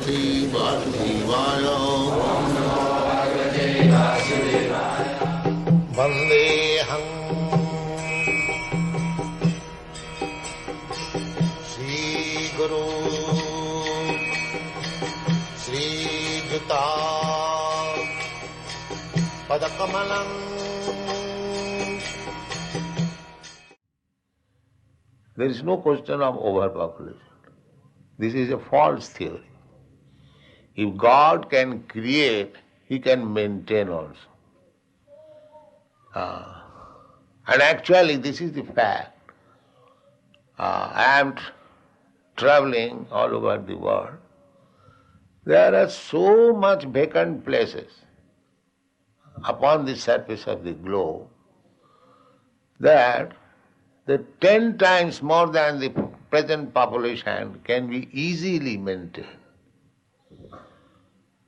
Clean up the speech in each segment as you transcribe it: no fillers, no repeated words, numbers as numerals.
Bhagavate Vasudevaya. Vandeham Sri Guru Sri Juta Padakamalam. There is no question of overpopulation. This is a false theory. If God can create, He can maintain also. And actually this is the fact. I am traveling all over the world. There are so much vacant places upon the surface of the globe that the 10 times more than the present population can be easily maintained.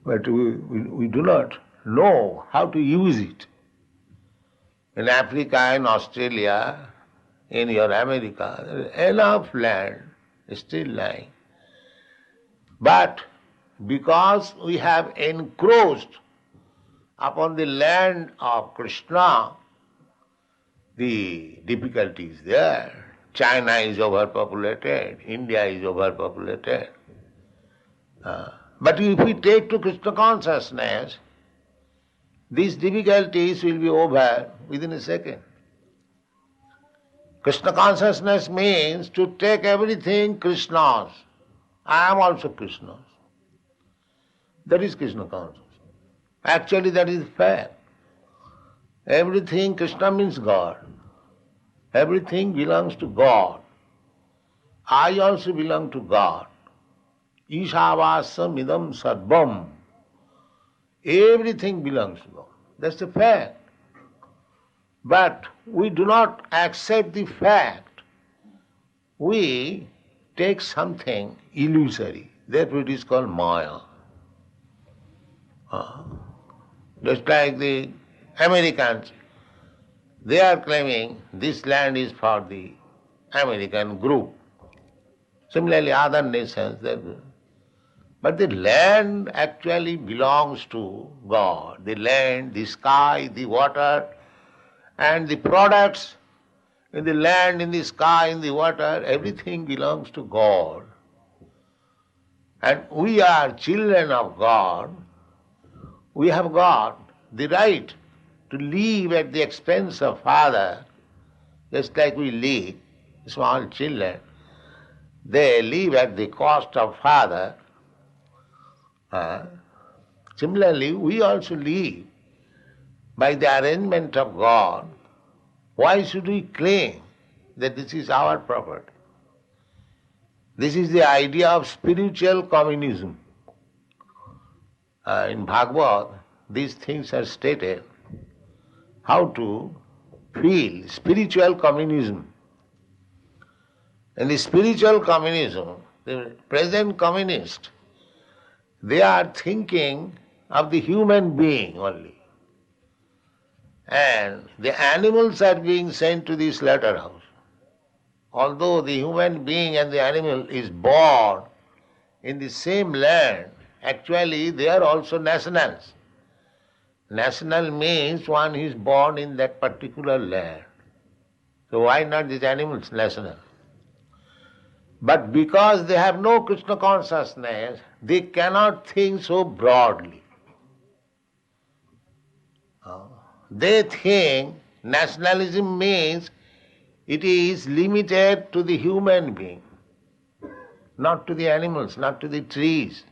But we do not know how to use it. In Africa, in Australia, in your America, there is enough land still lying. But because we have encroached upon the land of Krishna, the difficulty is there. China is overpopulated, India is overpopulated. But if we take to Krishna consciousness, these difficulties will be over within a second. Krishna consciousness means to take everything Krishna's. I am also Krishna's. That is Krishna consciousness. Actually that is fact. Everything Krishna means God. Everything belongs to God. I also belong to God. Ishavasam idam sarvam. Everything belongs to God. That's the fact. But we do not accept the fact. We take something illusory. Therefore it is called Maya. Just like the Americans, they are claiming this land is for the American group. Similarly, other nations, but the land actually belongs to God. The land, the sky, the water, and the products in the land, in the sky, in the water, everything belongs to God. And we are children of God. We have got the right to live at the expense of Father, just like we live, small children. They live at the cost of Father. Similarly, we also live by the arrangement of God. Why should we claim that this is our property? This is the idea of spiritual communism. In Bhagavad, these things are stated. How to feel spiritual communism. In the spiritual communism, the present communists, they are thinking of the human being only. And the animals are being sent to the slaughterhouse. Although the human being and the animal is born in the same land, actually they are also nationals. National means one is born in that particular land. So why not these animals national? But because they have no Krishna consciousness, they cannot think so broadly. They think nationalism means it is limited to the human being, not to the animals, not to the trees.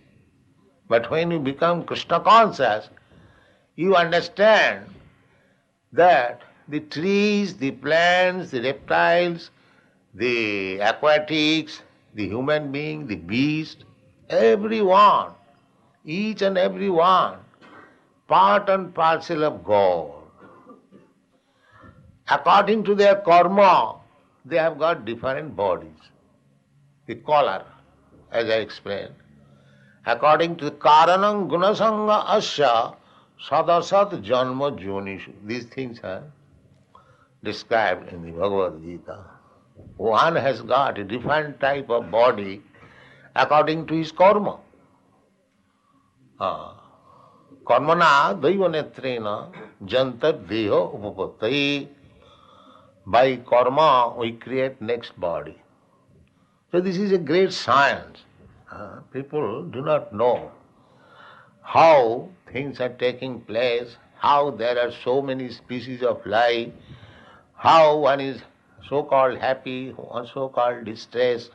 But when you become Krishna conscious, you understand that the trees, the plants, the reptiles, the aquatics, the human being, the beast, everyone, each and every one, part and parcel of God. According to their karma, they have got different bodies. The color, as I explained. According to the karanam gunasanga asya sadasat janma jonishu. These things are described in the Bhagavad Gita. One has got a different type of body according to his karma. Karmana daiva netrena jantar deho upapattai. By karma we create next body. So this is a great science. People do not know how things are taking place, how there are so many species of life, how one is so-called happy, one so-called distressed,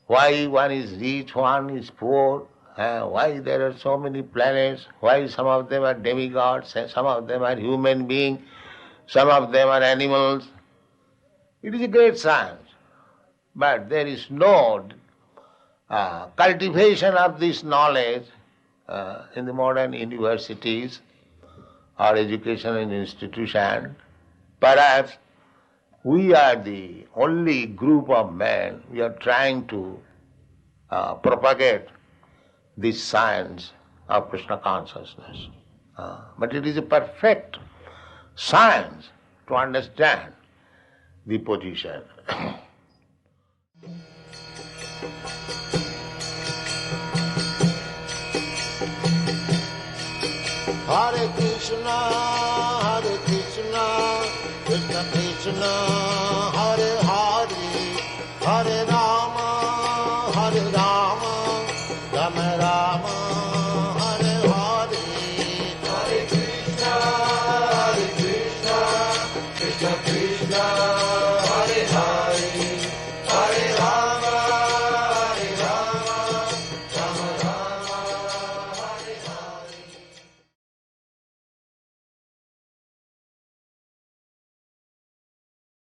why one is rich, one is poor, why there are so many planets, why some of them are demigods, and some of them are human beings, some of them are animals. It is a great science, but there is no cultivation of this knowledge in the modern universities or educational institutions. Perhaps we are the only group of men we are trying to propagate this science of Krishna consciousness. But it is a perfect science to understand the position. Hare Krishna, Krishna Krishna, Hare Hare, Hare